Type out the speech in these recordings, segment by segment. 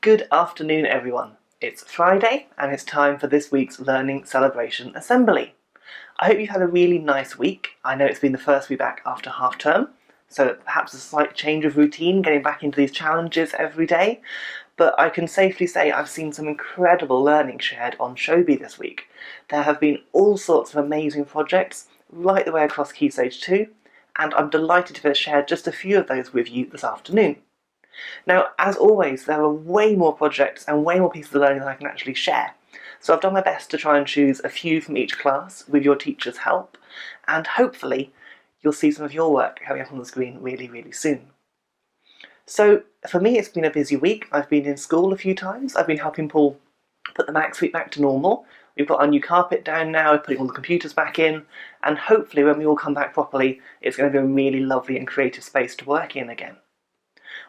Good afternoon, everyone. It's Friday and it's time for this week's Learning Celebration Assembly. I hope you've had a really nice week. I know it's been the first week back after half term, so perhaps a slight change of routine getting back into these challenges every day, but I can safely say I've seen some incredible learning shared on Showbie this week. There have been all sorts of amazing projects right the way across Key Stage 2, and I'm delighted to be able to share just a few of those with you this afternoon. Now, as always, there are way more projects and way more pieces of learning than I can actually share, so I've done my best to try and choose a few from each class with your teacher's help, and hopefully you'll see some of your work coming up on the screen really soon. So, for me it's been a busy week. I've been in school a few times. I've been helping Paul put the Mac suite back to normal. We've got our new carpet down now, we're putting all the computers back in, and hopefully when we all come back properly, it's going to be a really lovely and creative space to work in again.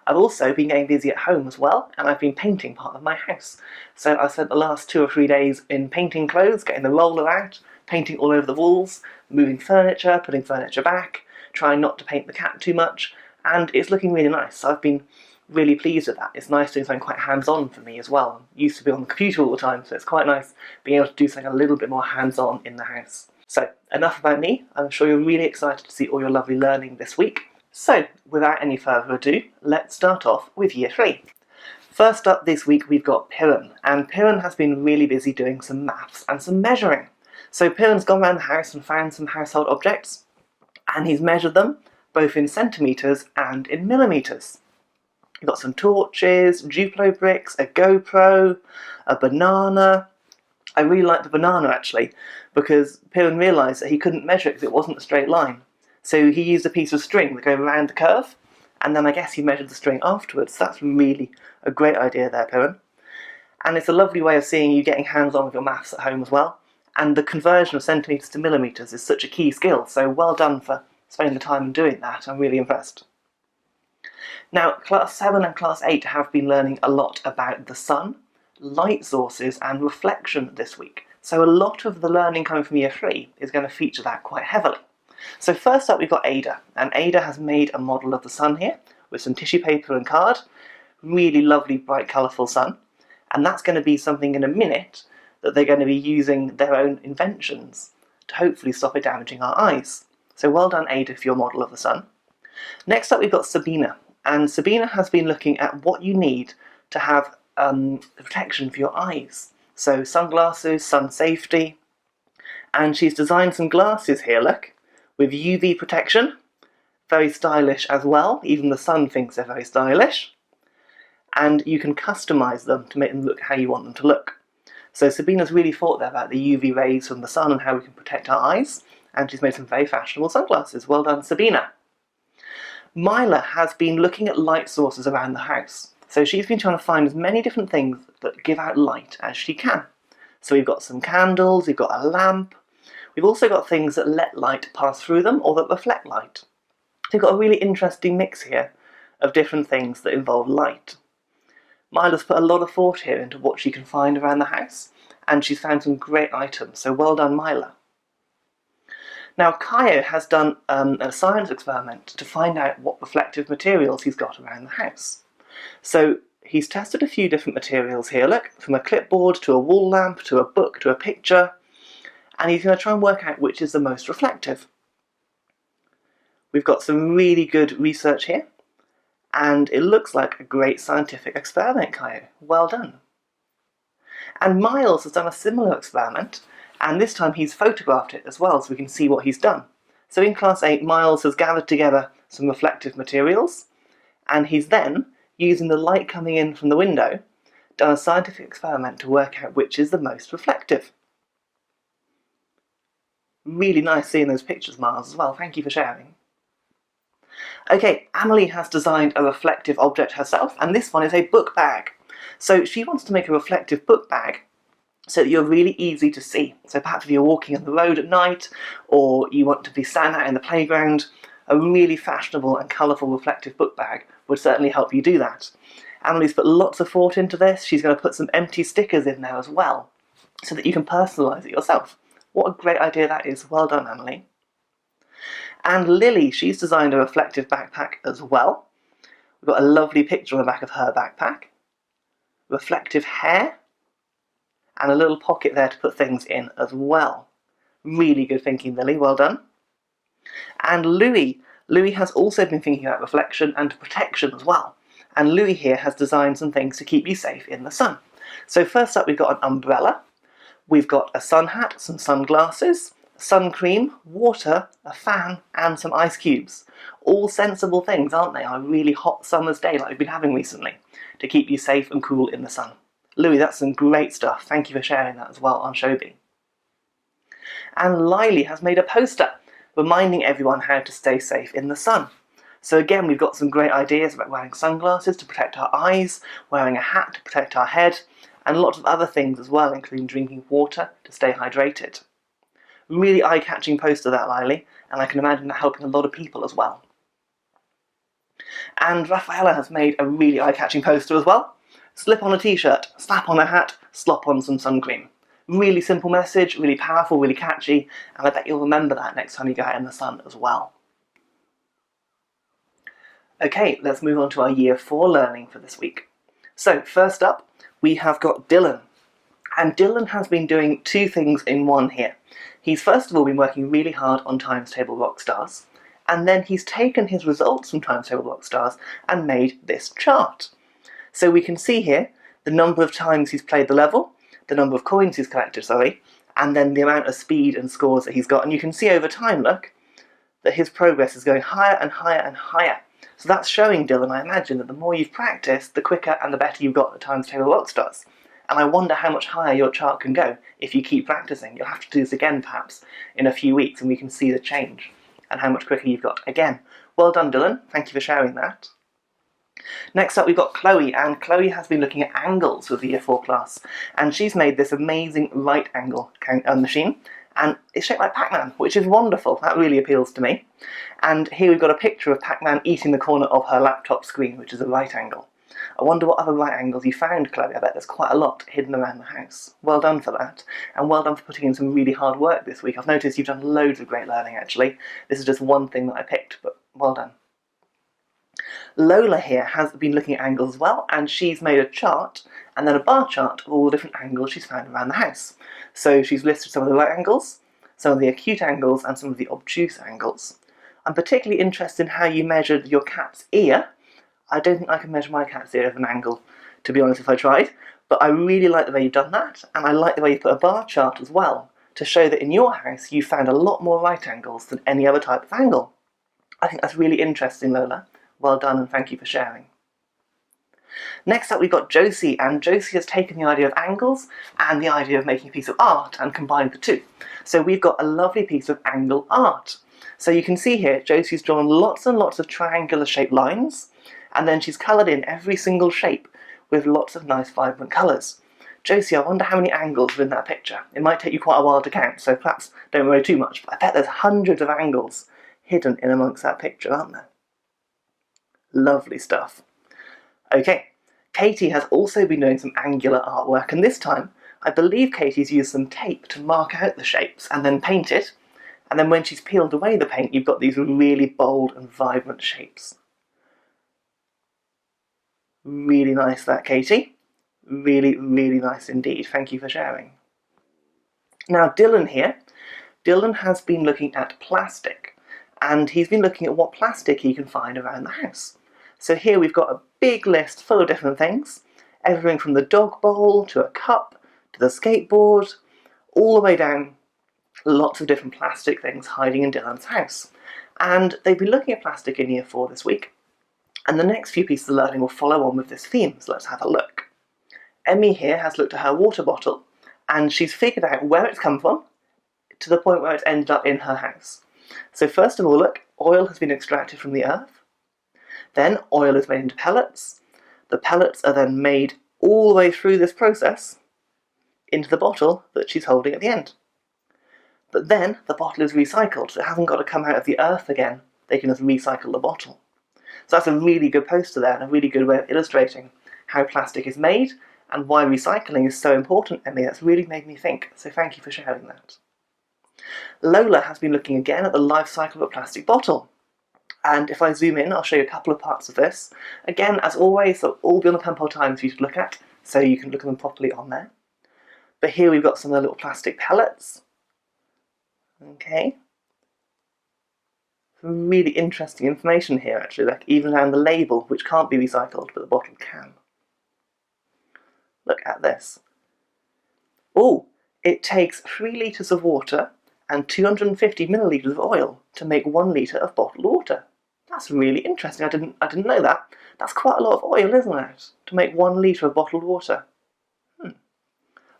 I've also been getting busy at home as well, and I've been painting part of my house. So I spent the last 2 or 3 days in painting clothes, getting the roller out, painting all over the walls, moving furniture, putting furniture back, trying not to paint the cat too much, and it's looking really nice. So I've been really pleased with that. It's nice doing something quite hands-on for me as well. I used to be on the computer all the time, so it's quite nice being able to do something a little bit more hands-on in the house. So, enough about me. I'm sure you're really excited to see all your lovely learning this week. So, without any further ado, let's start off with Year 3. First up this week we've got Piran, and Piran has been really busy doing some maths and some measuring. So Piran's gone around the house and found some household objects, and he's measured them, both in centimetres and in millimetres. We've got some torches, Duplo bricks, a GoPro, a banana. I really like the banana actually, because Piran realised that he couldn't measure it because it wasn't a straight line. So he used a piece of string that goes around the curve, and then I guess he measured the string afterwards. That's really a great idea there, Piran. And it's a lovely way of seeing you getting hands-on with your maths at home as well. And the conversion of centimetres to millimetres is such a key skill, so well done for spending the time doing that. I'm really impressed. Now, Class 7 and Class 8 have been learning a lot about the sun, light sources and reflection this week. So a lot of the learning coming from Year 3 is going to feature that quite heavily. So first up we've got Ada, and Ada has made a model of the sun here with some tissue paper and card. Really lovely, bright, colourful sun. And that's going to be something in a minute that they're going to be using their own inventions to hopefully stop it damaging our eyes. So well done, Ada, for your model of the sun. Next up we've got Sabina, and Sabina has been looking at what you need to have protection for your eyes. So sunglasses, sun safety, and she's designed some glasses here, look, with UV protection. Very stylish as well, even the sun thinks they're very stylish. And you can customise them to make them look how you want them to look. So Sabina's really thought there about the UV rays from the sun and how we can protect our eyes, and she's made some very fashionable sunglasses. Well done, Sabina. Myla has been looking at light sources around the house. So she's been trying to find as many different things that give out light as she can. So we've got some candles, we've got a lamp, we've also got things that let light pass through them or that reflect light. So we've got a really interesting mix here of different things that involve light. Myla's put a lot of thought here into what she can find around the house, and she's found some great items, so well done, Myla. Now, Kaio has done a science experiment to find out what reflective materials he's got around the house. So he's tested a few different materials here, look, from a clipboard to a wall lamp to a book to a picture, and he's going to try and work out which is the most reflective. We've got some really good research here, and it looks like a great scientific experiment, Kaio. Well done. And Miles has done a similar experiment, and this time he's photographed it as well so we can see what he's done. So in Class 8, Miles has gathered together some reflective materials, and he's then, using the light coming in from the window, done a scientific experiment to work out which is the most reflective. Really nice seeing those pictures, Miles, as well. Thank you for sharing. Okay, Amelie has designed a reflective object herself, and this one is a book bag. So she wants to make a reflective book bag so that you're really easy to see. So perhaps if you're walking on the road at night, or you want to be standing out in the playground, a really fashionable and colourful reflective book bag would certainly help you do that. Amelie's put lots of thought into this. She's going to put some empty stickers in there as well, so that you can personalise it yourself. What a great idea that is. Well done, Amelie. And Lily, she's designed a reflective backpack as well. We've got a lovely picture on the back of her backpack. reflective hair, and a little pocket there to put things in as well. Really good thinking, Lily, well done. And Louis has also been thinking about reflection and protection as well. And Louis here has designed some things to keep you safe in the sun. So first up, we've got an umbrella, we've got a sun hat, some sunglasses, sun cream, water, a fan, and some ice cubes. All sensible things, aren't they, on a really hot summer's day like we've been having recently, to keep you safe and cool in the sun. Louis, that's some great stuff. Thank you for sharing that as well on Showbie. And Lily has made a poster reminding everyone how to stay safe in the sun. So again, we've got some great ideas about wearing sunglasses to protect our eyes, wearing a hat to protect our head, and lots of other things as well, including drinking water to stay hydrated. Really eye-catching poster that, Lily, and I can imagine that helping a lot of people as well. And Rafaela has made a really eye-catching poster as well. Slip on a t-shirt, slap on a hat, slop on some sun cream. Really simple message, really powerful, really catchy, and I bet you'll remember that next time you go out in the sun as well. Okay, let's move on to our Year 4 learning for this week. So first up, we have got Dylan. And Dylan has been doing two things in one here. He's first of all been working really hard on Times Table Rock Stars, and then he's taken his results from Times Table Rock Stars and made this chart. So we can see here the number of times he's played the level, the number of coins he's collected, and then the amount of speed and scores that he's got. And you can see over time, look, that his progress is going higher and higher and higher. So that's showing, Dylan, I imagine, that the more you've practiced, the quicker and the better you've got at Times Table Rock Stars. And I wonder how much higher your chart can go if you keep practicing. You'll have to do this again, perhaps, in a few weeks, and we can see the change and how much quicker you've got. Again, well done, Dylan. Thank you for sharing that. Next up, we've got Chloe, and Chloe has been looking at angles with the Year 4 class, and she's made this amazing right angle machine, and it's shaped like Pac-Man, which is wonderful. That really appeals to me. And here we've got a picture of Pac-Man eating the corner of her laptop screen, which is a right angle. I wonder what other right angles you found, Chloe. I bet there's quite a lot hidden around the house. Well done for that, and well done for putting in some really hard work this week. I've noticed you've done loads of great learning, actually. This is just one thing that I picked, but well done. Lola here has been looking at angles as well, and she's made a chart and then a bar chart of all the different angles she's found around the house. So she's listed some of the right angles, some of the acute angles, and some of the obtuse angles. I'm particularly interested in how you measured your cat's ear. I don't think I can measure my cat's ear at an angle, to be honest, if I tried, but I really like the way you've done that, and I like the way you put a bar chart as well, to show that in your house you found a lot more right angles than any other type of angle. I think that's really interesting, Lola. Well done, and thank you for sharing. Next up, we've got Josie, and Josie has taken the idea of angles and the idea of making a piece of art and combined the two. So we've got a lovely piece of angle art. So you can see here, Josie's drawn lots and lots of triangular shaped lines, and then she's coloured in every single shape with lots of nice vibrant colours. Josie, I wonder how many angles are in that picture. It might take you quite a while to count, so perhaps don't worry too much, but I bet there's hundreds of angles hidden in amongst that picture, aren't there? Lovely stuff. Okay, Katie has also been doing some angular artwork, and this time I believe Katie's used some tape to mark out the shapes and then paint it, and then when she's peeled away the paint you've got these really bold and vibrant shapes. Really nice that, Katie. Really, really nice indeed. Thank you for sharing. Now Dylan here, Dylan has been looking at plastic, and he's been looking at what plastic he can find around the house. So here we've got a big list full of different things, everything from the dog bowl to a cup to the skateboard, all the way down, lots of different plastic things hiding in Dylan's house. And they've been looking at plastic in Year 4 this week, and the next few pieces of learning will follow on with this theme, so let's have a look. Emmy here has looked at her water bottle, and she's figured out where it's come from to the point where it's ended up in her house. So first of all, look, oil has been extracted from the earth. Then oil is made into pellets. The pellets are then made all the way through this process into the bottle that she's holding at the end. But then the bottle is recycled, so it hasn't got to come out of the earth again. They can just recycle the bottle. So that's a really good poster there, and a really good way of illustrating how plastic is made and why recycling is so important, Emmy. That's really made me think, so thank you for sharing that. Lola has been looking again at the life cycle of a plastic bottle. And if I zoom in, I'll show you a couple of parts of this. Again, as always, they'll all be on the Penpol Times for you to look at. so you can look at them properly on there. But here we've got some of the little plastic pellets. Okay. Some really interesting information here actually, like even around the label, which can't be recycled, but the bottle can. Look at this. Oh, it takes 3 litres of water and 250 millilitres of oil to make 1 litre of bottled water. That's really interesting. I didn't know that. That's quite a lot of oil, isn't it? To make 1 litre of bottled water.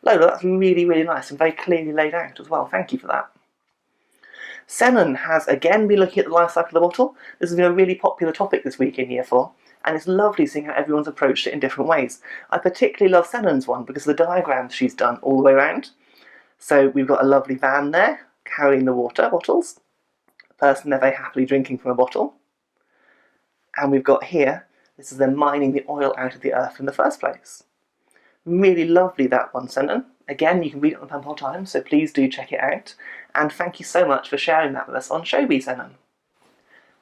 Lola, that's really, really nice and very clearly laid out as well. Thank you for that. Senan has again been looking at the life cycle of the bottle. This has been a really popular topic this week in Year 4, and it's lovely seeing how everyone's approached it in different ways. I particularly love Senan's one because of the diagrams she's done all the way around. So we've got a lovely van there, carrying the water bottles, a person there very happily drinking from a bottle, and we've got here, this is them mining the oil out of the earth in the first place. Really lovely that one, Senan. Again, you can read it on the Penpol Times, so please do check it out. And thank you so much for sharing that with us on Showbie, Senan.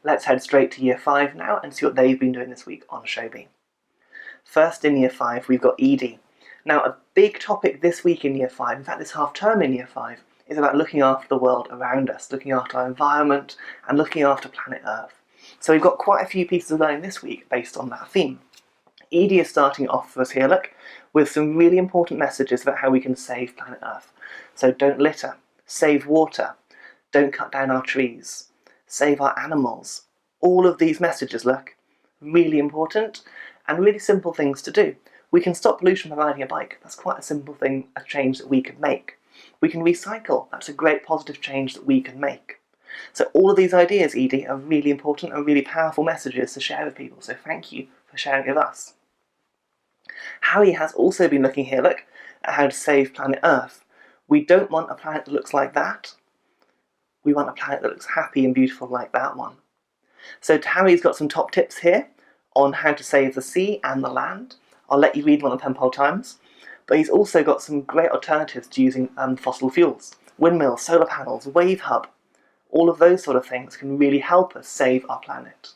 Let's head straight to Year 5 now and see what they've been doing this week on Showbie. First in Year 5, we've got Edie. Now, a big topic this week in Year 5, in fact this half term in Year 5, is about looking after the world around us, looking after our environment and looking after planet Earth. So we've got quite a few pieces of learning this week based on that theme. Edie is starting off for us here, look, with some really important messages about how we can save planet Earth. So don't litter, save water, don't cut down our trees, save our animals. All of these messages, look, really important and really simple things to do. We can stop pollution by riding a bike. That's quite a simple thing, a change that we could make. We can recycle. That's a great positive change that we can make. So all of these ideas, Edie, are really important and really powerful messages to share with people. So thank you for sharing with us. Harry has also been looking here, look, at how to save planet Earth. We don't want a planet that looks like that. We want a planet that looks happy and beautiful like that one. So Harry's got some top tips here on how to save the sea and the land. I'll let you read them on the Penpol Times. But he's also got some great alternatives to using fossil fuels. Windmills, solar panels, wave hub. All of those sort of things can really help us save our planet.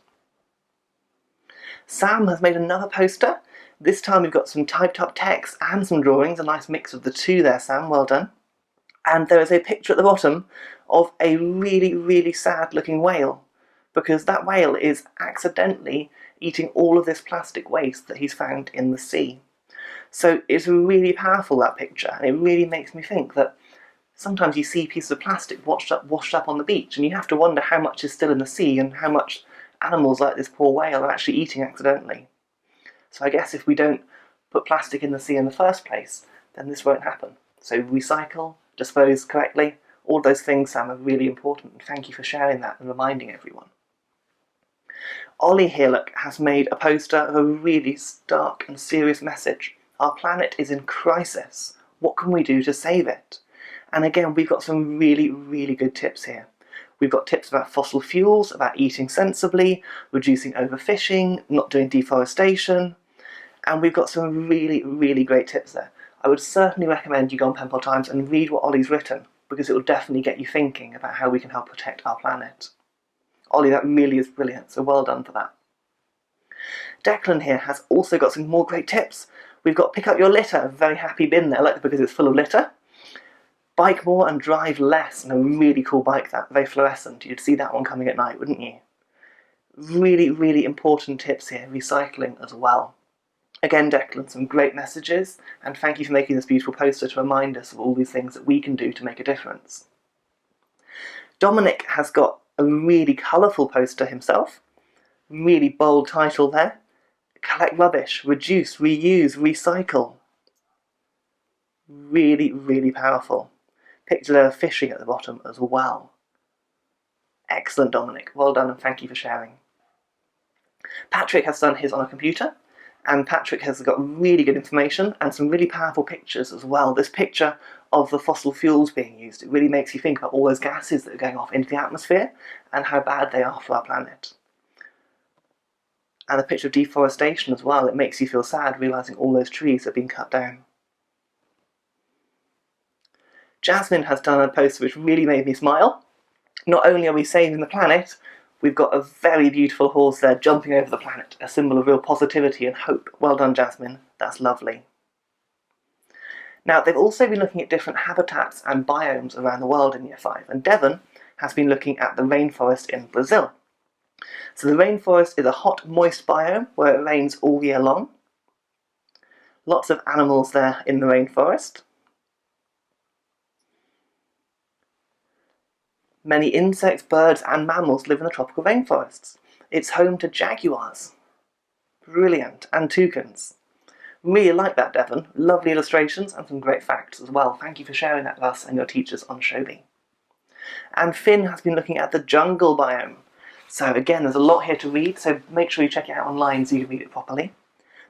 Sam has made another poster. This time we've got some typed up text and some drawings, a nice mix of the two there, Sam, well done. And there is a picture at the bottom of a really, really sad looking whale, because that whale is accidentally eating all of this plastic waste that he's found in the sea. So it's really powerful, that picture, and it really makes me think that sometimes you see pieces of plastic washed up on the beach, and you have to wonder how much is still in the sea and how much animals like this poor whale are actually eating accidentally. So I guess if we don't put plastic in the sea in the first place, then this won't happen. So recycle, dispose correctly, all those things, Sam, are really important, and thank you for sharing that and reminding everyone. Ollie here, look, has made a poster of a really stark and serious message. Our planet is in crisis. What can we do to save it? And again, we've got some really, really good tips here. We've got tips about fossil fuels, about eating sensibly, reducing overfishing, not doing deforestation, and we've got some really, really great tips there. I would certainly recommend you go on Penpol Times and read what Ollie's written, because it will definitely get you thinking about how we can help protect our planet. Ollie, that really is brilliant, so well done for that. Declan here has also got some more great tips. We've got pick up your litter, a very happy bin there, look, because it's full of litter. Bike more and drive less, and a really cool bike that, very fluorescent. You'd see that one coming at night, wouldn't you? Really, really important tips here, recycling as well. Again, Declan, some great messages, and thank you for making this beautiful poster to remind us of all these things that we can do to make a difference. Dominic has got a really colourful poster himself, really bold title there. Collect rubbish, reduce, reuse, recycle. Really, really powerful. Picture of fishing at the bottom as well. Excellent, Dominic. Well done, and thank you for sharing. Patrick has done his on a computer, and Patrick has got really good information and some really powerful pictures as well. This picture of the fossil fuels being used, it really makes you think about all those gases that are going off into the atmosphere and how bad they are for our planet. And the picture of deforestation as well, it makes you feel sad realising all those trees are being cut down. Jasmine has done a poster which really made me smile. Not only are we saving the planet, we've got a very beautiful horse there jumping over the planet, a symbol of real positivity and hope. Well done, Jasmine. That's lovely. Now, they've also been looking at different habitats and biomes around the world in Year 5, and Devon has been looking at the rainforest in Brazil. So the rainforest is a hot, moist biome where it rains all year long. Lots of animals there in the rainforest. Many insects, birds and mammals live in the tropical rainforests. It's home to jaguars. Brilliant. And toucans. Really like that, Devon. Lovely illustrations and some great facts as well. Thank you for sharing that with us and your teachers on Showbie. And Finn has been looking at the jungle biome. So again, there's a lot here to read, so make sure you check it out online so you can read it properly.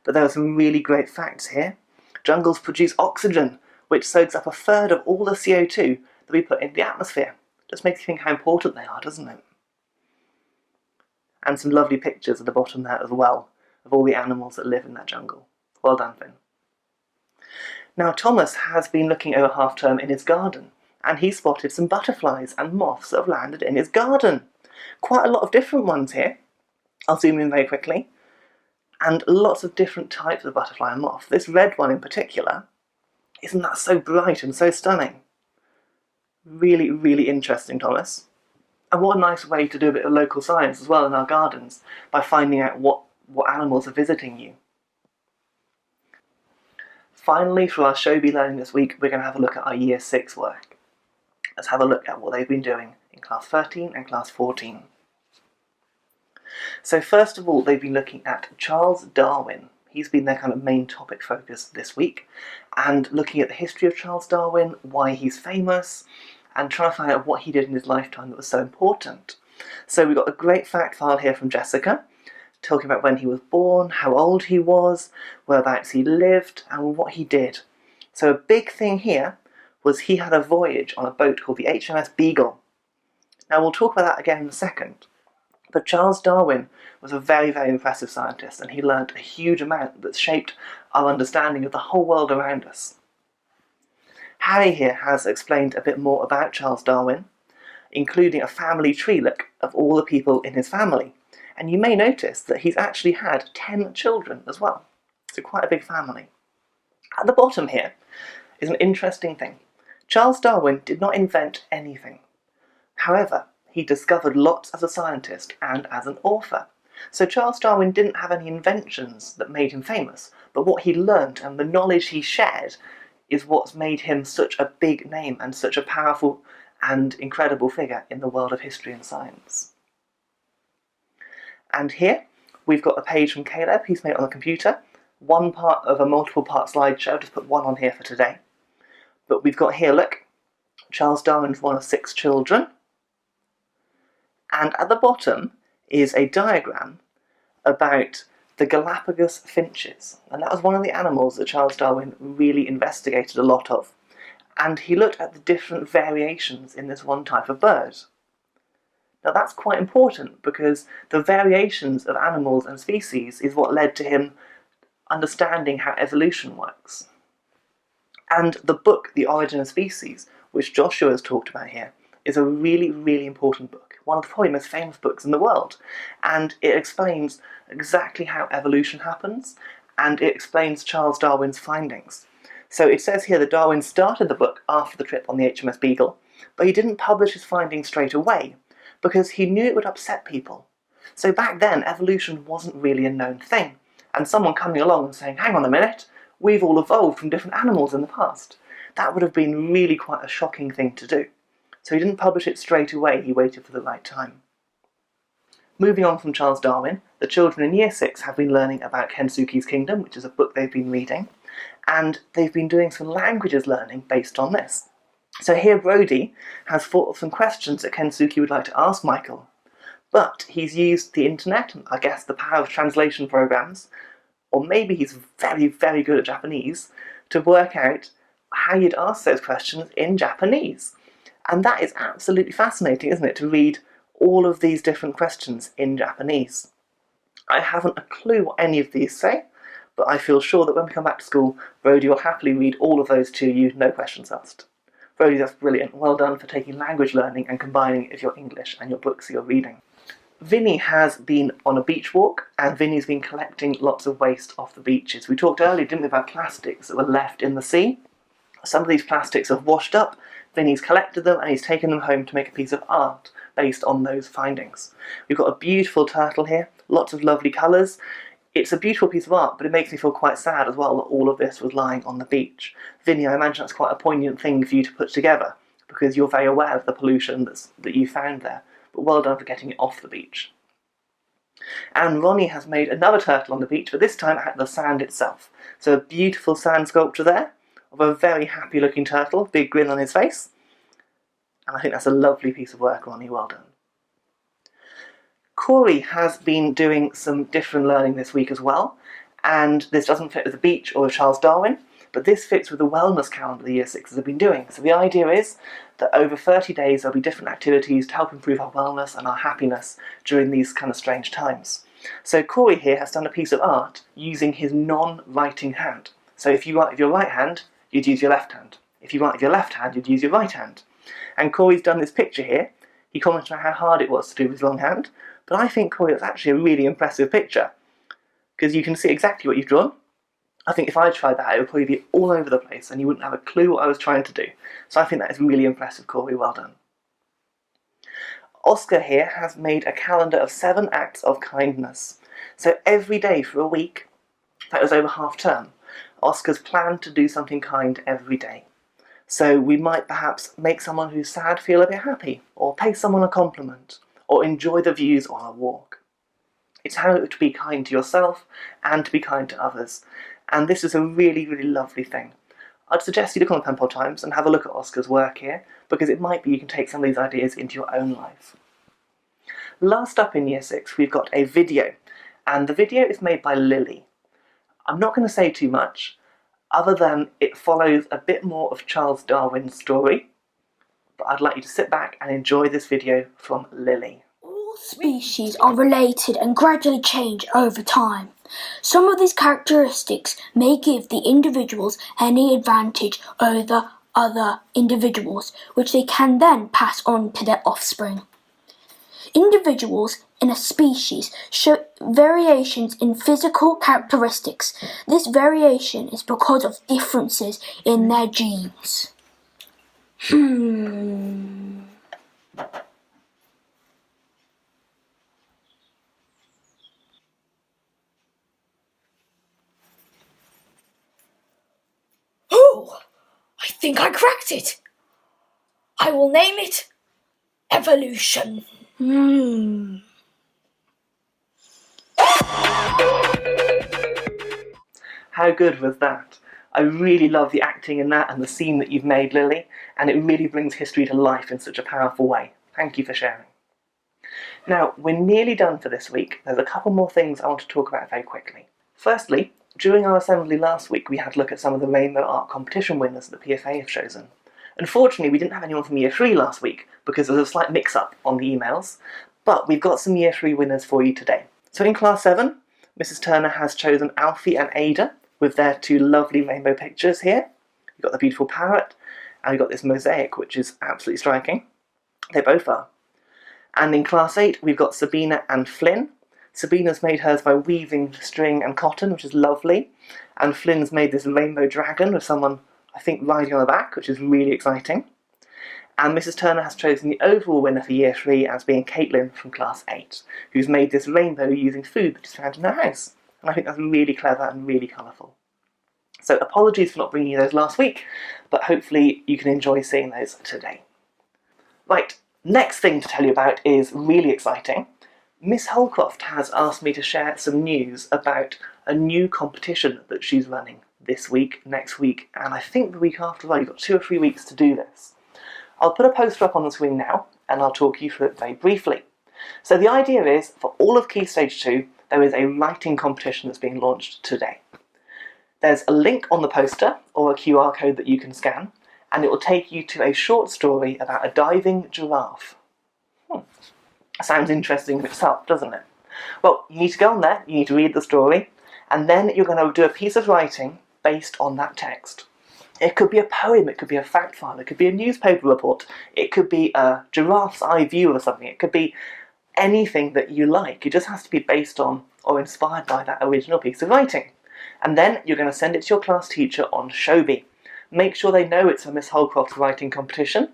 But there are some really great facts here. Jungles produce oxygen, which soaks up a third of all the CO2 that we put into the atmosphere. Just makes you think how important they are, doesn't it? And some lovely pictures at the bottom there as well, of all the animals that live in that jungle. Well done, Finn. Now, Thomas has been looking over half term in his garden, and he spotted some butterflies and moths that have landed in his garden. Quite a lot of different ones here. I'll zoom in very quickly. And lots of different types of butterfly and moth. This red one in particular, isn't that so bright and so stunning? Really, really interesting, Thomas. And what a nice way to do a bit of local science as well in our gardens, by finding out what animals are visiting you. Finally, for our Showbie learning this week, we're going to have a look at our Year 6 work. Let's have a look at what they've been doing in Class 13 and Class 14. So first of all, they've been looking at Charles Darwin. He's been their kind of main topic focus this week, and looking at the history of Charles Darwin, why he's famous, and trying to find out what he did in his lifetime that was so important. So we've got a great fact file here from Jessica, talking about when he was born, how old he was, whereabouts he lived, and what he did. So a big thing here was he had a voyage on a boat called the HMS Beagle. Now we'll talk about that again in a second. But Charles Darwin was a very, very impressive scientist, and he learnt a huge amount that shaped our understanding of the whole world around us. Harry here has explained a bit more about Charles Darwin, including a family tree look of all the people in his family. And you may notice that he's actually had 10 children as well. So quite a big family. At the bottom here is an interesting thing. Charles Darwin did not invent anything. However, he discovered lots as a scientist and as an author. So Charles Darwin didn't have any inventions that made him famous, but what he learnt and the knowledge he shared is what's made him such a big name and such a powerful and incredible figure in the world of history and science. And here we've got a page from Caleb. He's made it on the computer. One part of a multiple part slideshow. I'll just put one on here for today. But we've got here, look, Charles Darwin's one of 6 children. And at the bottom is a diagram about the Galapagos Finches. And that was one of the animals that Charles Darwin really investigated a lot of. And he looked at the different variations in this one type of bird. Now that's quite important, because the variations of animals and species is what led to him understanding how evolution works. And the book, The Origin of Species, which Joshua has talked about here, is a really, really important book. One of the probably most famous books in the world. And it explains exactly how evolution happens, and it explains Charles Darwin's findings. So it says here that Darwin started the book after the trip on the HMS Beagle, but he didn't publish his findings straight away, because he knew it would upset people. So back then, evolution wasn't really a known thing, and someone coming along and saying, hang on a minute, we've all evolved from different animals in the past. That would have been really quite a shocking thing to do. So he didn't publish it straight away, he waited for the right time. Moving on from Charles Darwin, the children in Year 6 have been learning about Kensuke's Kingdom, which is a book they've been reading, and they've been doing some languages learning based on this. So here Brody has thought of some questions that Kensuke would like to ask Michael, but he's used the internet, and I guess the power of translation programs, or maybe he's very, very good at Japanese, to work out how you'd ask those questions in Japanese. And that is absolutely fascinating, isn't it, to read all of these different questions in Japanese. I haven't a clue what any of these say, but I feel sure that when we come back to school, Brody will happily read all of those to you, no questions asked. Brody, that's brilliant. Well done for taking language learning and combining it with your English and your books you're reading. Vinny has been on a beach walk, and Vinny's been collecting lots of waste off the beaches. We talked earlier, didn't we, about plastics that were left in the sea? Some of these plastics have washed up, then he's collected them and he's taken them home to make a piece of art based on those findings. We've got a beautiful turtle here, lots of lovely colours. It's a beautiful piece of art, but it makes me feel quite sad as well that all of this was lying on the beach. Vinny, I imagine that's quite a poignant thing for you to put together, because you're very aware of the pollution that you found there. But well done for getting it off the beach. And Ronnie has made another turtle on the beach, but this time at the sand itself. So a beautiful sand sculpture there, of a very happy looking turtle, big grin on his face. And I think that's a lovely piece of work, Ronnie, well done. Corey has been doing some different learning this week as well, and this doesn't fit with the beach or with Charles Darwin, but this fits with the wellness calendar the Year 6s have been doing. So the idea is that over 30 days there'll be different activities to help improve our wellness and our happiness during these kind of strange times. So Corey here has done a piece of art using his non-writing hand. So if you write with your right hand, you'd use your left hand. If you write with your left hand, you'd use your right hand. And Corey's done this picture here. He commented on how hard it was to do with his long hand, but I think, Corey, that's actually a really impressive picture, because you can see exactly what you've drawn. I think if I tried that, it would probably be all over the place and you wouldn't have a clue what I was trying to do. So I think that is really impressive, Corey, well done. Oscar here has made a calendar of 7 acts of kindness. So every day for a week, that was over half term, Oscar's planned to do something kind every day. So we might perhaps make someone who's sad feel a bit happy, or pay someone a compliment, or enjoy the views on a walk. It's how to be kind to yourself and to be kind to others. And this is a really, really lovely thing. I'd suggest you look on the Penpol Times and have a look at Oscar's work here, because it might be you can take some of these ideas into your own life. Last up in Year 6, we've got a video, and the video is made by Lily. I'm not going to say too much, other than it follows a bit more of Charles Darwin's story, but I'd like you to sit back and enjoy this video from Lily. All species are related and gradually change over time. Some of these characteristics may give the individuals any advantage over other individuals, which they can then pass on to their offspring. Individuals in a species show variations in physical characteristics. This variation is because of differences in their genes. Oh, I think I cracked it. I will name it Evolution. How good was that? I really love the acting in that and the scene that you've made, Lily, and it really brings history to life in such a powerful way. Thank you for sharing. Now, we're nearly done for this week. There's a couple more things I want to talk about very quickly. Firstly, during our assembly last week, we had a look at some of the Rainbow Art Competition winners that the PFA have chosen. Unfortunately, we didn't have anyone from Year 3 last week because there was a slight mix-up on the emails, but we've got some Year 3 winners for you today. So in Class 7, Mrs. Turner has chosen Alfie and Ada with their 2 lovely rainbow pictures here. You've got the beautiful parrot, and we've got this mosaic, which is absolutely striking. They both are. And in Class 8, we've got Sabina and Flynn. Sabina's made hers by weaving string and cotton, which is lovely, and Flynn's made this rainbow dragon with someone, I think, riding on the back, which is really exciting. And Mrs. Turner has chosen the overall winner for Year 3 as being Caitlin from Class 8, who's made this rainbow using food that is found in her house. And I think that's really clever and really colourful. So apologies for not bringing you those last week, but hopefully you can enjoy seeing those today. Right, next thing to tell you about is really exciting. Miss Holcroft has asked me to share some news about a new competition that she's running this week, next week, and I think the week after that. You've got 2 or 3 weeks to do this. I'll put a poster up on the screen now, and I'll talk you through it very briefly. So the idea is, for all of Key Stage 2, there is a writing competition that's being launched today. There's a link on the poster, or a QR code that you can scan, and it will take you to a short story about a diving giraffe. Sounds interesting in itself, doesn't it? Well, you need to go on there, you need to read the story, and then you're going to do a piece of writing based on that text. It could be a poem, it could be a fact file, it could be a newspaper report, it could be a giraffe's eye view of something, it could be anything that you like. It just has to be based on or inspired by that original piece of writing. And then you're going to send it to your class teacher on Showbie. Make sure they know it's a Miss Holcroft's writing competition,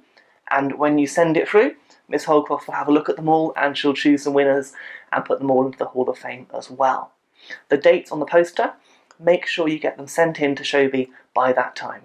and when you send it through, Miss Holcroft will have a look at them all and she'll choose some winners and put them all into the Hall of Fame as well. The dates on the poster, make sure you get them sent in to Showbie by that time.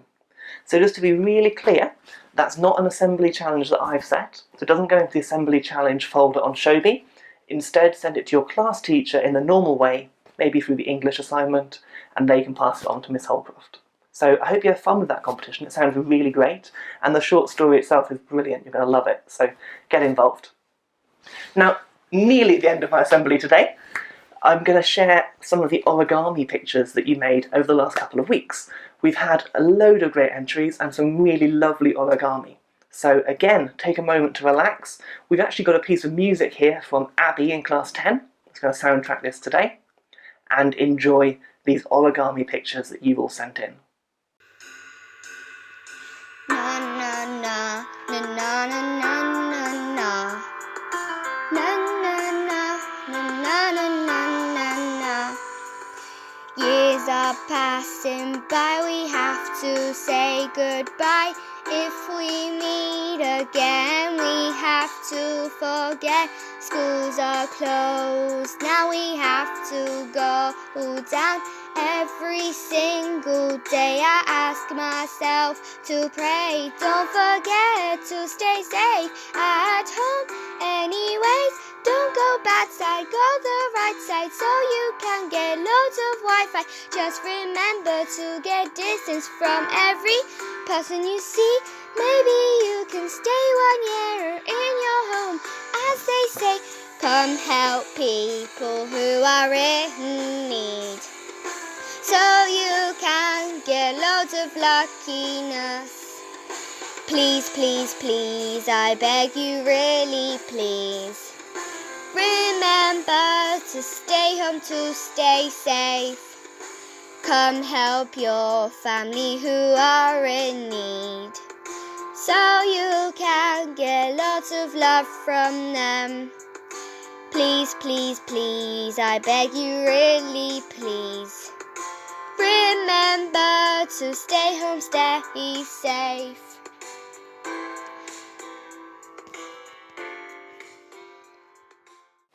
So just to be really clear, that's not an assembly challenge that I've set, so it doesn't go into the assembly challenge folder on Showbie. Instead, send it to your class teacher in the normal way, maybe through the English assignment, and they can pass it on to Miss Holcroft. So I hope you have fun with that competition. It sounds really great, and the short story itself is brilliant. You're going to love it, so get involved. Now, nearly at the end of my assembly today, I'm going to share some of the origami pictures that you made over the last couple of weeks. We've had a load of great entries and some really lovely origami. So again, take a moment to relax. We've actually got a piece of music here from Abby in class 10. It's going to soundtrack this today. And enjoy these origami pictures that you've all sent in. Na na na na na na na na na na na na na na. Years are passing by, we have to say goodbye. If we meet again, we have to forget. Schools are closed, now we have to go down. Every single day I ask myself to pray. Don't forget to stay safe at home anyways. Don't go bad side, go the right side so you can get loads of Wi-Fi. Just remember to get distance from every person you see. Maybe you can stay 1 year in your home. As they say, come help people who are in need, so you can get loads of luckiness. Please, please, please, I beg you really please. Remember to stay home, to stay safe. Come help your family who are in need, so you can get lots of love from them. Please, please, please, I beg you really please. Remember to stay home, stay safe.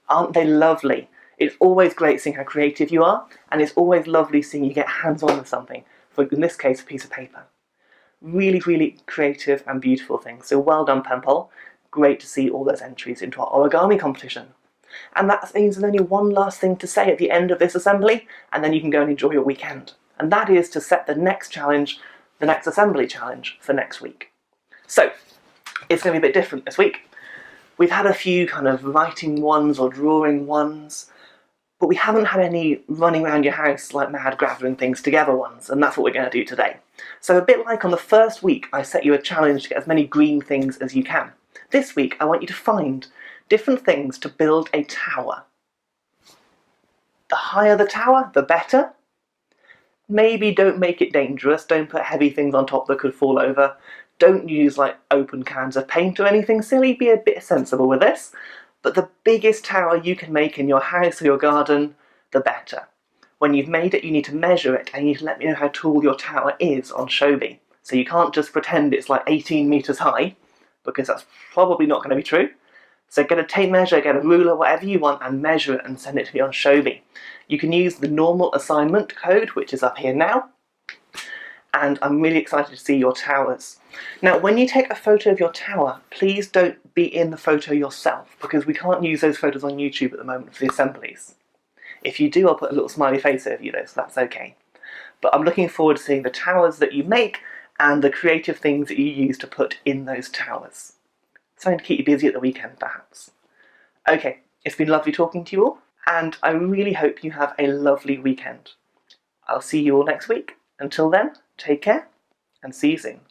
Aren't they lovely? It's always great seeing how creative you are, and it's always lovely seeing you get hands-on with something, for in this case a piece of paper. Really, really creative and beautiful things. So well done, Penpol. Great to see all those entries into our origami competition. And that means there's only one last thing to say at the end of this assembly, and then you can go and enjoy your weekend. And that is to set the next challenge, the next assembly challenge for next week. So, it's going to be a bit different this week. We've had a few kind of writing ones or drawing ones, but we haven't had any running around your house like mad gathering things together ones, and that's what we're going to do today. So a bit like on the first week, I set you a challenge to get as many green things as you can. This week, I want you to find different things to build a tower. The higher the tower, the better. Maybe don't make it dangerous, don't put heavy things on top that could fall over. Don't use like open cans of paint or anything silly, be a bit sensible with this. But the biggest tower you can make in your house or your garden, the better. When you've made it, you need to measure it, and you need to let me know how tall your tower is on Showbie. So you can't just pretend it's like 18 metres high, because that's probably not going to be true. So get a tape measure, get a ruler, whatever you want, and measure it and send it to me on Showbie. You can use the normal assignment code, which is up here now. And I'm really excited to see your towers. Now, when you take a photo of your tower, please don't be in the photo yourself, because we can't use those photos on YouTube at the moment for the assemblies. If you do, I'll put a little smiley face over you though, so that's okay. But I'm looking forward to seeing the towers that you make and the creative things that you use to put in those towers. Something to keep you busy at the weekend, perhaps. Okay, it's been lovely talking to you all, and I really hope you have a lovely weekend. I'll see you all next week. Until then, take care, and see you soon.